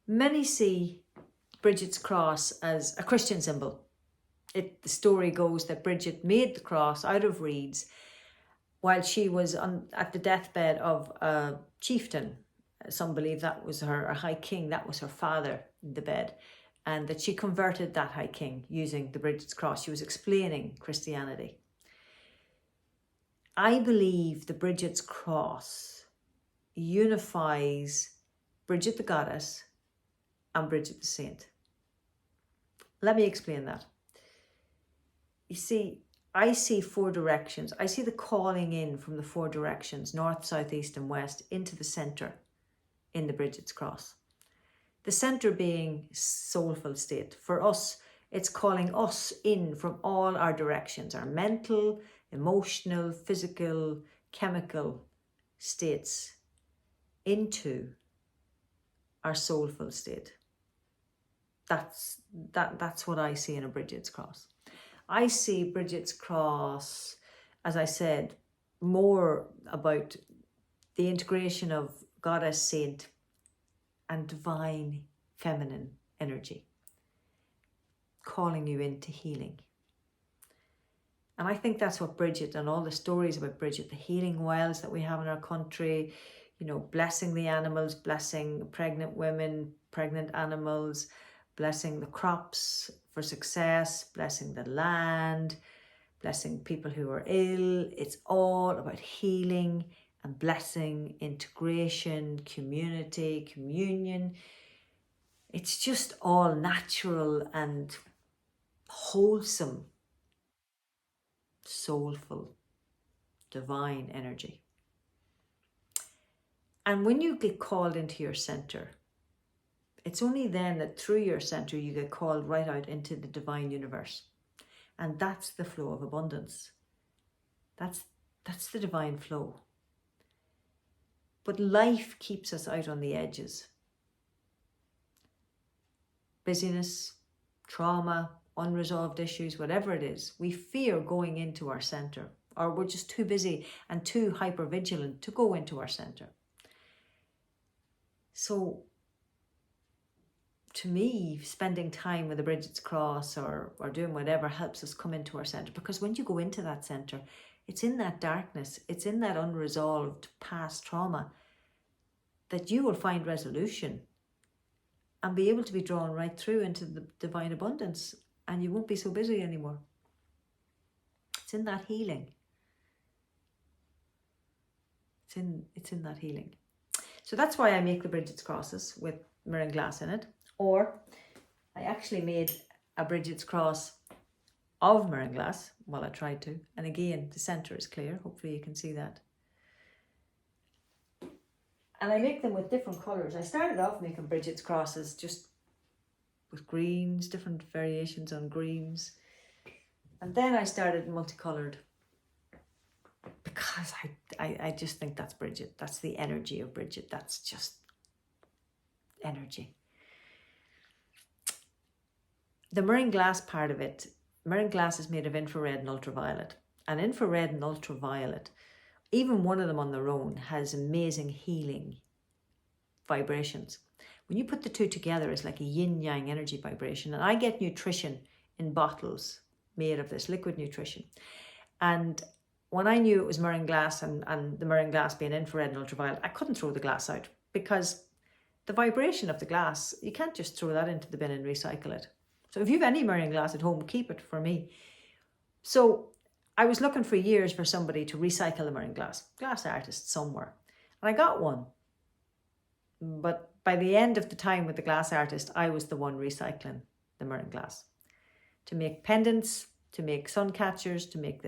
Many see Brigid's cross as a Christian symbol. The story goes that Brigid made the cross out of reeds while she was at the deathbed of a chieftain. Some believe that was her, a high king, that was her father in the bed, and that she converted that high king using the Brigid's cross. She was explaining Christianity. I believe the Brigid's cross unifies Brigid the goddess and Brigid the saint. Let me explain that. You see, I see 4 directions. I see the calling in from the 4 directions, north, south, east and west, into the centre in the Brigid's cross. The centre being soulful state. For us, it's calling us in from all our directions, our mental, emotional, physical, chemical states into our soulful state. That's what I see in a Brigid's cross. I see Brigid's cross, as I said, more about the integration of goddess, saint, and divine feminine energy, calling you into healing. And I think that's what Brigid and all the stories about Brigid, the healing wells that we have in our country, you know, blessing the animals, blessing pregnant women, pregnant animals, blessing the crops for success, blessing the land, blessing people who are ill. It's all about healing and blessing, integration, community, communion. It's just all natural and wholesome, soulful, divine energy. And when you get called into your center, it's only then that through your center you get called right out into the divine universe. And that's the flow of abundance. That's the divine flow. But life keeps us out on the edges. Busyness, trauma, unresolved issues, whatever it is, we fear going into our center, or we're just too busy and too hypervigilant to go into our center. So to me, spending time with the Brigid's cross or doing whatever helps us come into our center, because when you go into that center, it's in that darkness, it's in that unresolved past trauma that you will find resolution and be able to be drawn right through into the divine abundance, and you won't be so busy anymore. It's in that healing. It's in that healing. So that's why I make the Brigid's crosses with miron glass in it. Or I actually made a Brigid's cross of miron glass. Well, I tried to. And again, the center is clear. Hopefully you can see that. And I make them with different colours. I started off making Brigid's crosses just with greens, different variations on greens. And then I started multicoloured, because I just think that's Brigid. That's the energy of Brigid. That's just energy. The miron glass part of it, miron glass is made of infrared and ultraviolet. And infrared and ultraviolet, even one of them on their own, has amazing healing vibrations. When you put the two together, it's like a yin-yang energy vibration. And I get nutrition in bottles made of this, liquid nutrition. And when I knew it was miron glass and the miron glass being infrared and ultraviolet, I couldn't throw the glass out, because the vibration of the glass, you can't just throw that into the bin and recycle it. So if you have any miron glass at home, keep it for me. So I was looking for years for somebody to recycle the miron glass artist somewhere. And I got one. But by the end of the time with the glass artist, I was the one recycling the miron glass to make pendants, to make sun catchers, to make this.